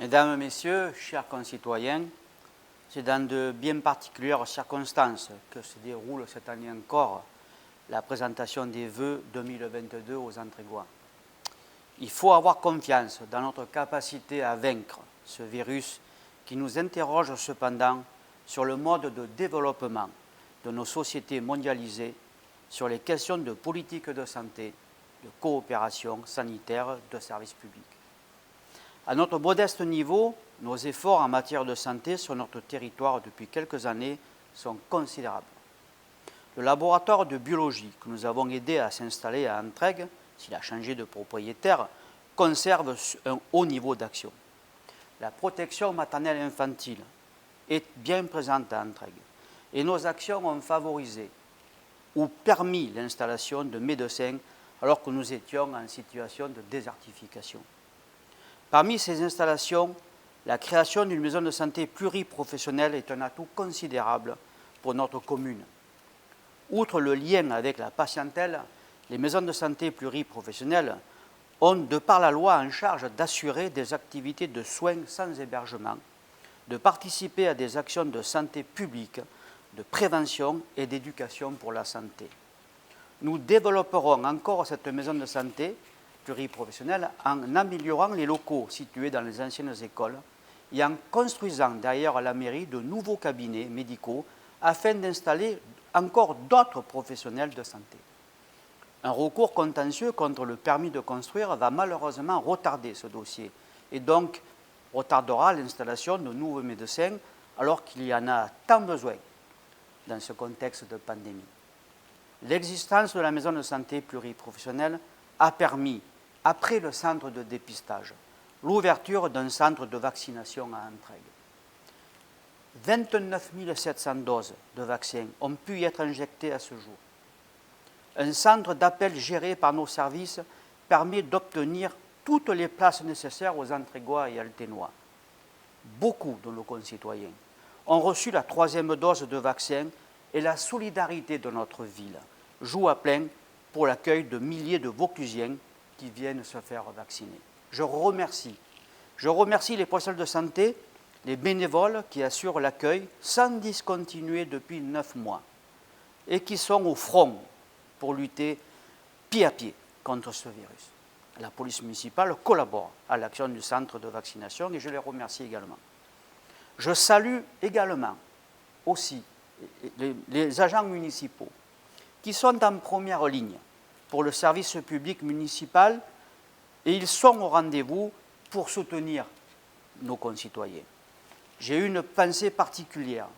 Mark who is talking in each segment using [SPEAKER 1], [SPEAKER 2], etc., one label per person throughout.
[SPEAKER 1] Mesdames, Messieurs, chers concitoyens, c'est dans de bien particulières circonstances que se déroule cette année encore la présentation des vœux 2022 aux Antrégois. Il faut avoir confiance dans notre capacité à vaincre ce virus qui nous interroge cependant sur le mode de développement de nos sociétés mondialisées, sur les questions de politique de santé, de coopération sanitaire, de services publics. À notre modeste niveau, nos efforts en matière de santé sur notre territoire depuis quelques années sont considérables. Le laboratoire de biologie que nous avons aidé à s'installer à Entraigues, s'il a changé de propriétaire, conserve un haut niveau d'action. La protection maternelle et infantile est bien présente à Entraigues et nos actions ont favorisé ou permis l'installation de médecins alors que nous étions en situation de désertification. Parmi ces installations, la création d'une maison de santé pluriprofessionnelle est un atout considérable pour notre commune. Outre le lien avec la patientèle, les maisons de santé pluriprofessionnelles ont, de par la loi, en charge d'assurer des activités de soins sans hébergement, de participer à des actions de santé publique, de prévention et d'éducation pour la santé. Nous développerons encore cette maison de santé pluriprofessionnelle en améliorant les locaux situés dans les anciennes écoles et en construisant derrière la mairie de nouveaux cabinets médicaux afin d'installer encore d'autres professionnels de santé. Un recours contentieux contre le permis de construire va malheureusement retarder ce dossier et donc retardera l'installation de nouveaux médecins alors qu'il y en a tant besoin dans ce contexte de pandémie. L'existence de la maison de santé pluriprofessionnelle a permis, après le centre de dépistage, l'ouverture d'un centre de vaccination à Entraigues. 29 700 doses de vaccins ont pu y être injectées à ce jour. Un centre d'appel géré par nos services permet d'obtenir toutes les places nécessaires aux Antrégois et Alténois. Beaucoup de nos concitoyens ont reçu la 3e dose de vaccin et la solidarité de notre ville joue à plein pour l'accueil de milliers de Vauclusiens qui viennent se faire vacciner. Je remercie les professionnels de santé, les bénévoles qui assurent l'accueil sans discontinuer depuis 9 mois et qui sont au front pour lutter pied à pied contre ce virus. La police municipale collabore à l'action du centre de vaccination et je les remercie également. Je salue également aussi les agents municipaux qui sont en première ligne pour le service public municipal et ils sont au rendez-vous pour soutenir nos concitoyens. J'ai une pensée particulière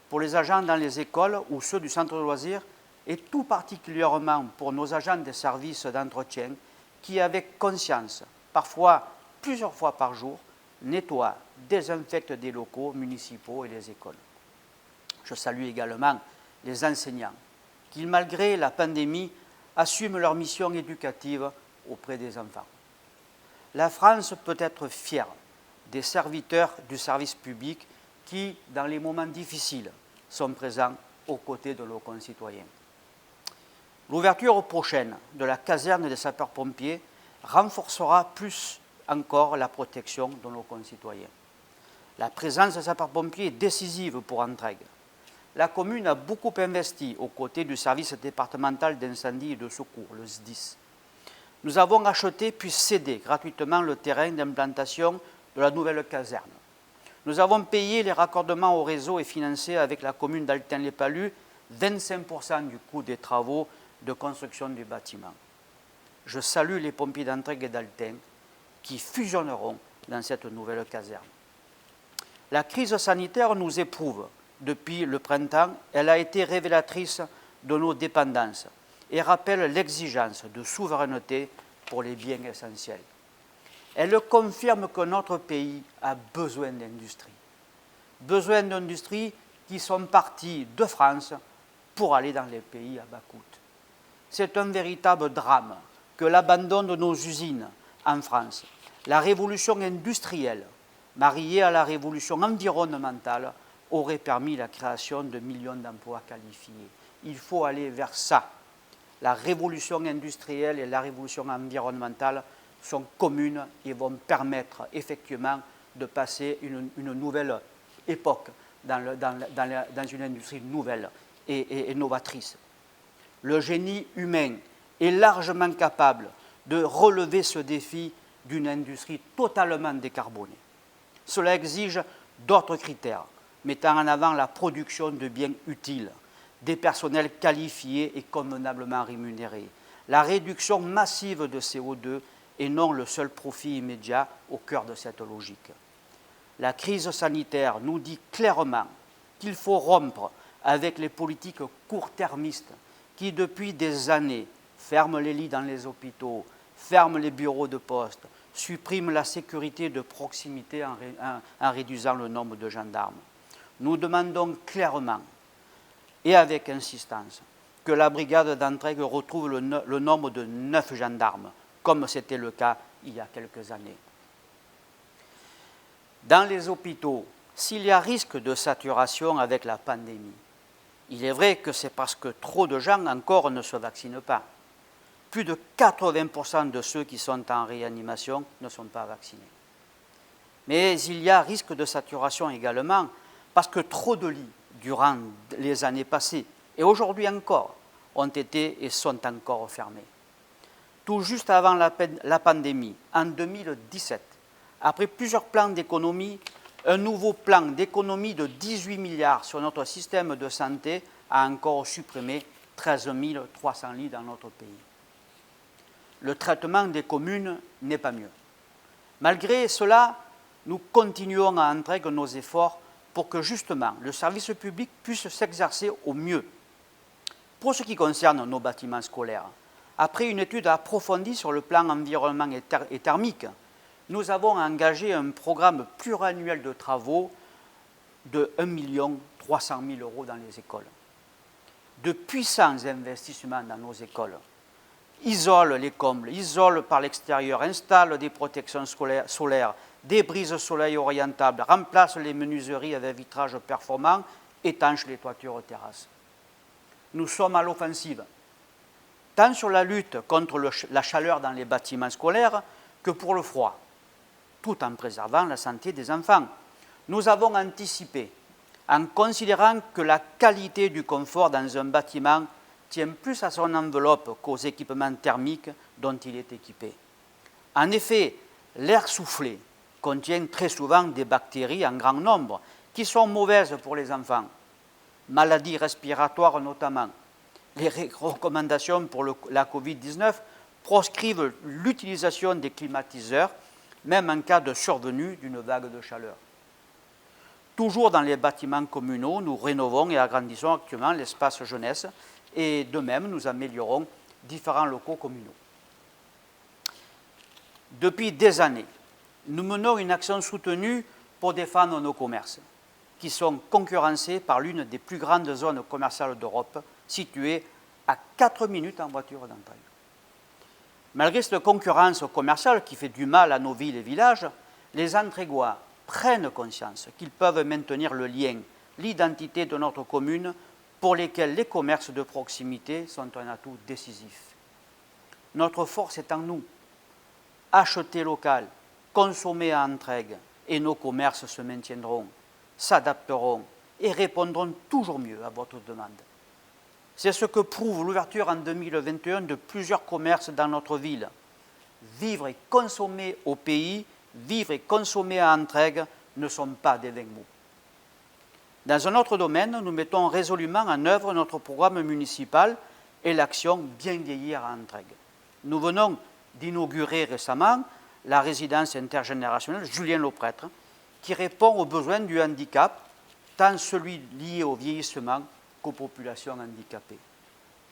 [SPEAKER 1] pour les agents dans les écoles ou ceux du centre de loisirs et tout particulièrement pour nos agents des services d'entretien qui, avec conscience, parfois plusieurs fois par jour, nettoient, désinfectent des locaux municipaux et les écoles. Je salue également les enseignants qui, malgré la pandémie, assument leur mission éducative auprès des enfants. La France peut être fière des serviteurs du service public qui, dans les moments difficiles, sont présents aux côtés de nos concitoyens. L'ouverture prochaine de la caserne des sapeurs-pompiers renforcera plus encore la protection de nos concitoyens. La présence des sapeurs-pompiers est décisive pour Entraigues. La commune a beaucoup investi aux côtés du service départemental d'incendie et de secours, le SDIS. Nous avons acheté puis cédé gratuitement le terrain d'implantation de la nouvelle caserne. Nous avons payé les raccordements au réseau et financé avec la commune d'Altin-les-Palus 25% du coût des travaux de construction du bâtiment. Je salue les pompiers d'Entraigues et d'Altin qui fusionneront dans cette nouvelle caserne. La crise sanitaire nous éprouve. Depuis le printemps, elle a été révélatrice de nos dépendances et rappelle l'exigence de souveraineté pour les biens essentiels. Elle confirme que notre pays a besoin d'industries qui sont parties de France pour aller dans les pays à bas coût. C'est un véritable drame que l'abandon de nos usines en France, la révolution industrielle mariée à la révolution environnementale aurait permis la création de millions d'emplois qualifiés. Il faut aller vers ça. La révolution industrielle et la révolution environnementale sont communes et vont permettre effectivement de passer une nouvelle époque dans une industrie nouvelle et novatrice. Le génie humain est largement capable de relever ce défi d'une industrie totalement décarbonée. Cela exige d'autres critères, mettant en avant la production de biens utiles, des personnels qualifiés et convenablement rémunérés, la réduction massive de CO2 et non le seul profit immédiat au cœur de cette logique. La crise sanitaire nous dit clairement qu'il faut rompre avec les politiques court-termistes qui, depuis des années, ferment les lits dans les hôpitaux, ferment les bureaux de poste, suppriment la sécurité de proximité en réduisant le nombre de gendarmes. Nous demandons clairement et avec insistance que la brigade d'Entraigues retrouve le nombre de 9 gendarmes, comme c'était le cas il y a quelques années. Dans les hôpitaux, s'il y a risque de saturation avec la pandémie, il est vrai que c'est parce que trop de gens encore ne se vaccinent pas. Plus de 80% de ceux qui sont en réanimation ne sont pas vaccinés. Mais il y a risque de saturation également parce que trop de lits durant les années passées, et aujourd'hui encore, ont été et sont encore fermés. Tout juste avant la pandémie, en 2017, après plusieurs plans d'économie, un nouveau plan d'économie de 18 milliards sur notre système de santé a encore supprimé 13 300 lits dans notre pays. Le traitement des communes n'est pas mieux. Malgré cela, nous continuons à Entraigues nos efforts pour que justement le service public puisse s'exercer au mieux. Pour ce qui concerne nos bâtiments scolaires, après une étude approfondie sur le plan environnement et thermique, nous avons engagé un programme pluriannuel de travaux de 1 300 000 € dans les écoles. De puissants investissements dans nos écoles. Isole les combles, isole par l'extérieur, installe des protections solaires, des brises soleil orientables, remplace les menuiseries avec vitrage performant, étanche les toitures terrasses. Nous sommes à l'offensive, tant sur la lutte contre la chaleur dans les bâtiments scolaires que pour le froid, tout en préservant la santé des enfants. Nous avons anticipé en considérant que la qualité du confort dans un bâtiment tient plus à son enveloppe qu'aux équipements thermiques dont il est équipé. En effet, l'air soufflé contient très souvent des bactéries en grand nombre qui sont mauvaises pour les enfants, maladies respiratoires notamment. Les recommandations pour la Covid-19 proscrivent l'utilisation des climatiseurs, même en cas de survenue d'une vague de chaleur. Toujours dans les bâtiments communaux, nous rénovons et agrandissons actuellement l'espace jeunesse et de même, nous améliorons différents locaux communaux. Depuis des années, nous menons une action soutenue pour défendre nos commerces, qui sont concurrencés par l'une des plus grandes zones commerciales d'Europe, située à 4 minutes en voiture d'Entraigues. Malgré cette concurrence commerciale qui fait du mal à nos villes et villages, les Entraiguois prennent conscience qu'ils peuvent maintenir le lien, l'identité de notre commune, pour lesquels les commerces de proximité sont un atout décisif. Notre force est en nous. Acheter local, consommer à Entraigues, et nos commerces se maintiendront, s'adapteront et répondront toujours mieux à votre demande. C'est ce que prouve l'ouverture en 2021 de plusieurs commerces dans notre ville. Vivre et consommer au pays, vivre et consommer à Entraigues ne sont pas des vains mots. Dans un autre domaine, nous mettons résolument en œuvre notre programme municipal et l'action Bien vieillir à Entraigues. Nous venons d'inaugurer récemment la résidence intergénérationnelle Julien Lauprêtre, qui répond aux besoins du handicap, tant celui lié au vieillissement qu'aux populations handicapées.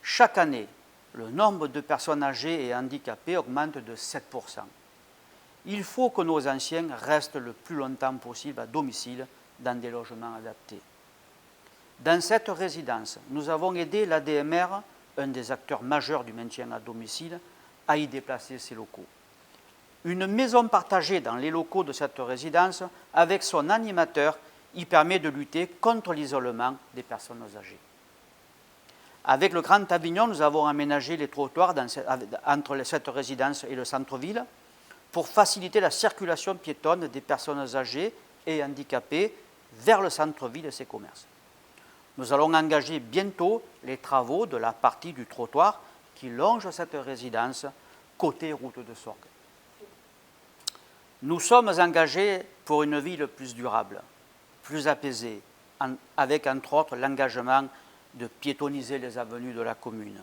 [SPEAKER 1] Chaque année, le nombre de personnes âgées et handicapées augmente de 7%. Il faut que nos anciens restent le plus longtemps possible à domicile dans des logements adaptés. Dans cette résidence, nous avons aidé l'ADMR, un des acteurs majeurs du maintien à domicile, à y déplacer ses locaux. Une maison partagée dans les locaux de cette résidence avec son animateur y permet de lutter contre l'isolement des personnes âgées. Avec le Grand Avignon, nous avons aménagé les trottoirs entre cette résidence et le centre-ville. pour faciliter la circulation piétonne des personnes âgées et handicapées vers le centre-ville et ses commerces. Nous allons engager bientôt les travaux de la partie du trottoir qui longe cette résidence côté route de Sorgues. Nous sommes engagés pour une ville plus durable, plus apaisée, avec entre autres l'engagement de piétoniser les avenues de la commune,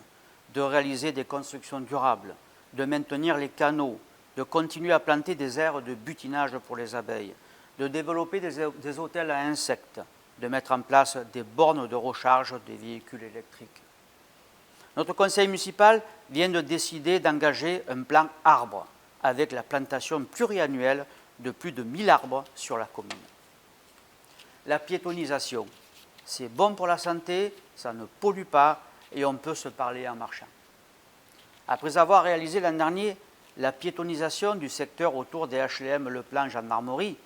[SPEAKER 1] de réaliser des constructions durables, de maintenir les canaux, de continuer à planter des aires de butinage pour les abeilles, de développer des hôtels à insectes, de mettre en place des bornes de recharge des véhicules électriques. Notre conseil municipal vient de décider d'engager un plan arbre avec la plantation pluriannuelle de plus de 1000 arbres sur la commune. La piétonisation, c'est bon pour la santé, ça ne pollue pas et on peut se parler en marchant. Après avoir réalisé l'an dernier la piétonisation du secteur autour des HLM Le Plan Gendarmerie,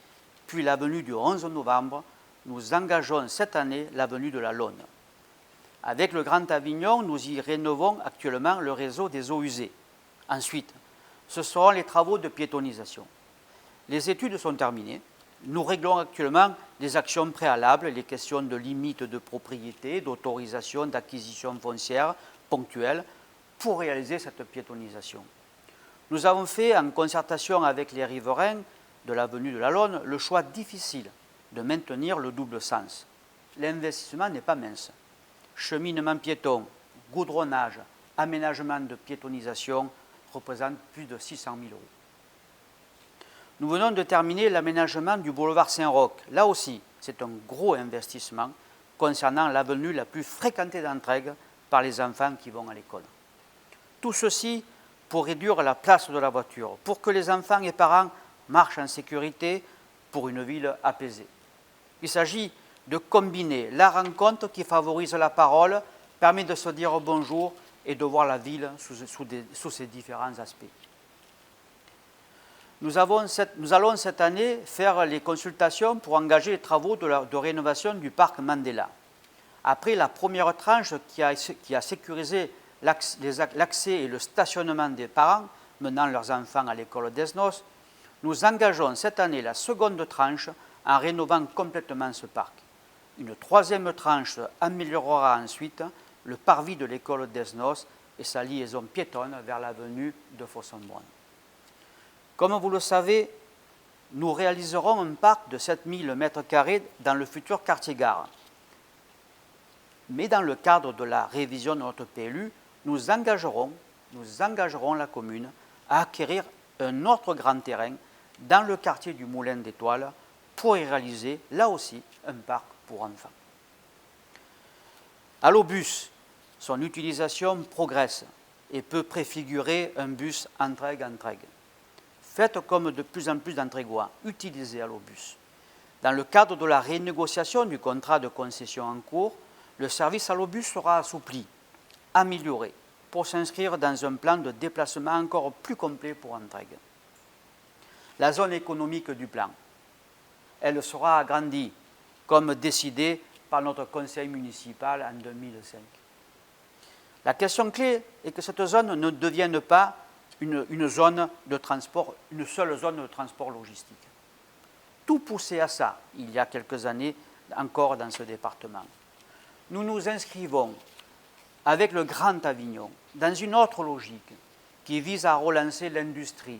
[SPEAKER 1] puis l'avenue du 11 novembre, nous engageons cette année l'avenue de la Laune. Avec le Grand Avignon, nous y rénovons actuellement le réseau des eaux usées. Ensuite, ce seront les travaux de piétonisation. Les études sont terminées. Nous réglons actuellement les actions préalables, les questions de limites de propriété, d'autorisation, d'acquisition foncière ponctuelle pour réaliser cette piétonisation. Nous avons fait, en concertation avec les riverains de l'avenue de la Laune, le choix difficile de maintenir le double sens. L'investissement n'est pas mince. Cheminement piéton, goudronnage, aménagement de piétonisation représentent plus de 600 000 €. Nous venons de terminer l'aménagement du boulevard Saint-Roch. Là aussi, c'est un gros investissement concernant l'avenue la plus fréquentée d'Entraigues par les enfants qui vont à l'école. Tout ceci pour réduire la place de la voiture, pour que les enfants et parents marchent en sécurité pour une ville apaisée. Il s'agit de combiner la rencontre qui favorise la parole, permet de se dire bonjour et de voir la ville sous ses différents aspects. Nous allons cette année faire les consultations pour engager les travaux de rénovation du parc Mandela. Après la première tranche qui a sécurisé l'accès et le stationnement des parents menant leurs enfants à l'école d'Esnos, nous engageons cette année la seconde tranche en rénovant complètement ce parc. Une troisième tranche améliorera ensuite le parvis de l'école d'Esnos et sa liaison piétonne vers l'avenue de Fossombrone. Comme vous le savez, nous réaliserons un parc de 7000 m² dans le futur quartier-gare. Mais dans le cadre de la révision de notre PLU, nous engagerons la commune à acquérir un autre grand terrain dans le quartier du Moulin d'Étoile pour y réaliser, là aussi, un parc pour enfants. Allobus, son utilisation progresse et peut préfigurer un bus Entraigues-Entraigues. Faites comme de plus en plus d'Entraiguois, utilisez Allobus. Dans le cadre de la renégociation du contrat de concession en cours, le service Allobus sera assoupli, amélioré, pour s'inscrire dans un plan de déplacement encore plus complet pour Entraigues. La zone économique du plan, elle sera agrandie, comme décidé par notre conseil municipal en 2005. La question clé est que cette zone ne devienne pas une zone de transport, une seule zone de transport logistique. Tout poussait à ça, il y a quelques années encore dans ce département. Nous nous inscrivons avec le Grand Avignon dans une autre logique qui vise à relancer l'industrie,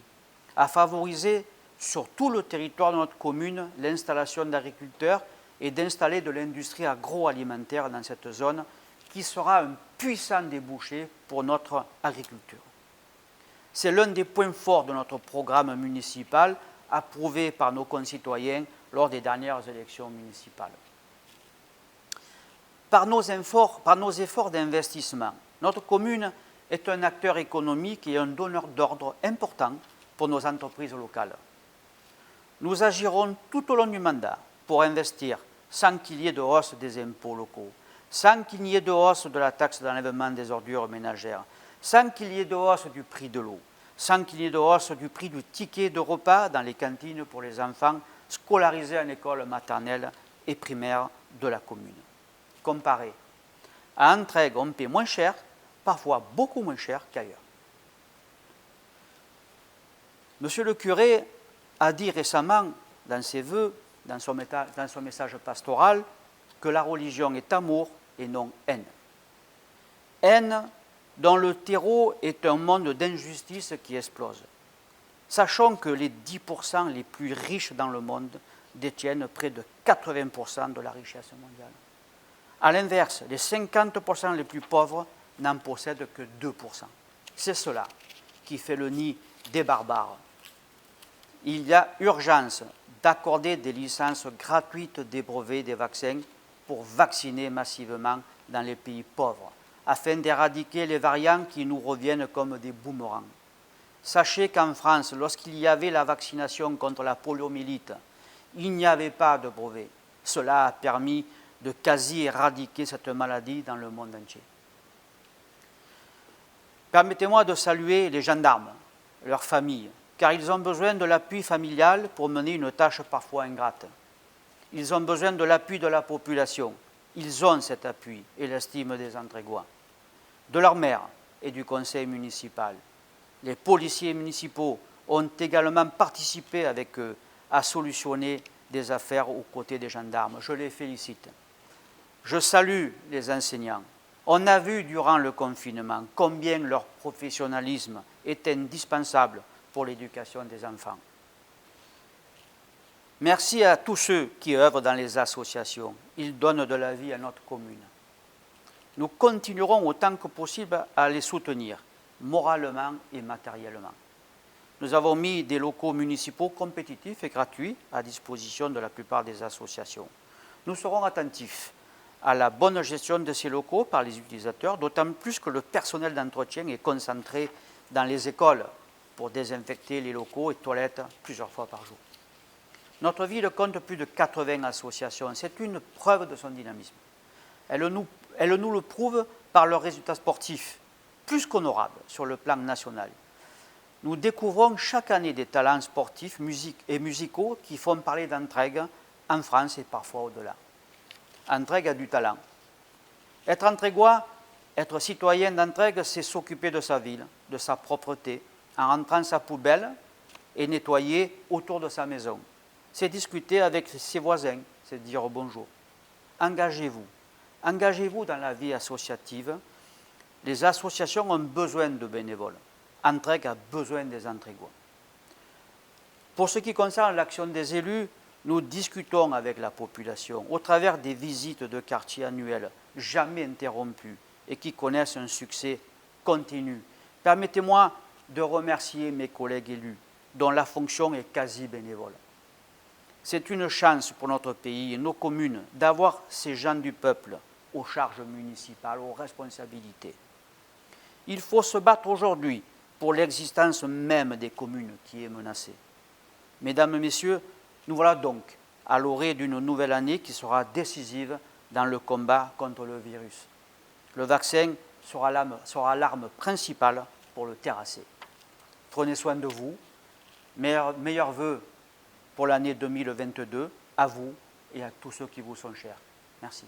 [SPEAKER 1] à favoriser sur tout le territoire de notre commune l'installation d'agriculteurs et d'installer de l'industrie agroalimentaire dans cette zone qui sera un puissant débouché pour notre agriculture. C'est l'un des points forts de notre programme municipal approuvé par nos concitoyens lors des dernières élections municipales. Par nos efforts d'investissement, notre commune est un acteur économique et un donneur d'ordre important pour nos entreprises locales. Nous agirons tout au long du mandat pour investir sans qu'il y ait de hausse des impôts locaux, sans qu'il n'y ait de hausse de la taxe d'enlèvement des ordures ménagères, sans qu'il y ait de hausse du prix de l'eau, sans qu'il y ait de hausse du prix du ticket de repas dans les cantines pour les enfants scolarisés en école maternelle et primaire de la commune. Comparé à Entraigues, on paie moins cher, parfois beaucoup moins cher qu'ailleurs. Monsieur le curé a dit récemment dans ses vœux, dans son message pastoral, que la religion est amour et non haine. Haine dont le terreau est un monde d'injustice qui explose. Sachons que les 10% les plus riches dans le monde détiennent près de 80% de la richesse mondiale. A l'inverse, les 50% les plus pauvres n'en possèdent que 2%. C'est cela qui fait le nid des barbares. Il y a urgence d'accorder des licences gratuites des brevets des vaccins pour vacciner massivement dans les pays pauvres, afin d'éradiquer les variants qui nous reviennent comme des boomerangs. Sachez qu'en France, lorsqu'il y avait la vaccination contre la poliomyélite, il n'y avait pas de brevet. Cela a permis de quasi éradiquer cette maladie dans le monde entier. Permettez-moi de saluer les gendarmes, leurs familles, car ils ont besoin de l'appui familial pour mener une tâche parfois ingrate. Ils ont besoin de l'appui de la population. Ils ont cet appui et l'estime des Antrégois, de leur maire et du conseil municipal. Les policiers municipaux ont également participé avec eux à solutionner des affaires aux côtés des gendarmes. Je les félicite. Je salue les enseignants. On a vu durant le confinement combien leur professionnalisme est indispensable pour l'éducation des enfants. Merci à tous ceux qui œuvrent dans les associations. Ils donnent de la vie à notre commune. Nous continuerons autant que possible à les soutenir, moralement et matériellement. Nous avons mis des locaux municipaux compétitifs et gratuits à disposition de la plupart des associations. Nous serons attentifs à la bonne gestion de ces locaux par les utilisateurs, d'autant plus que le personnel d'entretien est concentré dans les écoles pour désinfecter les locaux et toilettes plusieurs fois par jour. Notre ville compte plus de 80 associations. C'est une preuve de son dynamisme. Elle nous le prouve par leurs résultats sportifs, plus qu'honorables sur le plan national. Nous découvrons chaque année des talents sportifs et musicaux qui font parler d'Entraigues en France et parfois au-delà. Entraigues a du talent. Être Entrégois, être citoyen d'Entraigues, c'est s'occuper de sa ville, de sa propreté, en rentrant sa poubelle et nettoyer autour de sa maison. C'est discuter avec ses voisins, c'est dire bonjour. Engagez-vous. Engagez-vous dans la vie associative. Les associations ont besoin de bénévoles. Entraigues a besoin des Entrégois. Pour ce qui concerne l'action des élus, nous discutons avec la population au travers des visites de quartier annuelles, jamais interrompues et qui connaissent un succès continu. Permettez-moi de remercier mes collègues élus, dont la fonction est quasi bénévole. C'est une chance pour notre pays et nos communes d'avoir ces gens du peuple aux charges municipales, aux responsabilités. Il faut se battre aujourd'hui pour l'existence même des communes qui est menacée. Mesdames, Messieurs, nous voilà donc à l'orée d'une nouvelle année qui sera décisive dans le combat contre le virus. Le vaccin sera l'arme principale pour le terrasser. Prenez soin de vous. Meilleurs vœux pour l'année 2022 à vous et à tous ceux qui vous sont chers. Merci.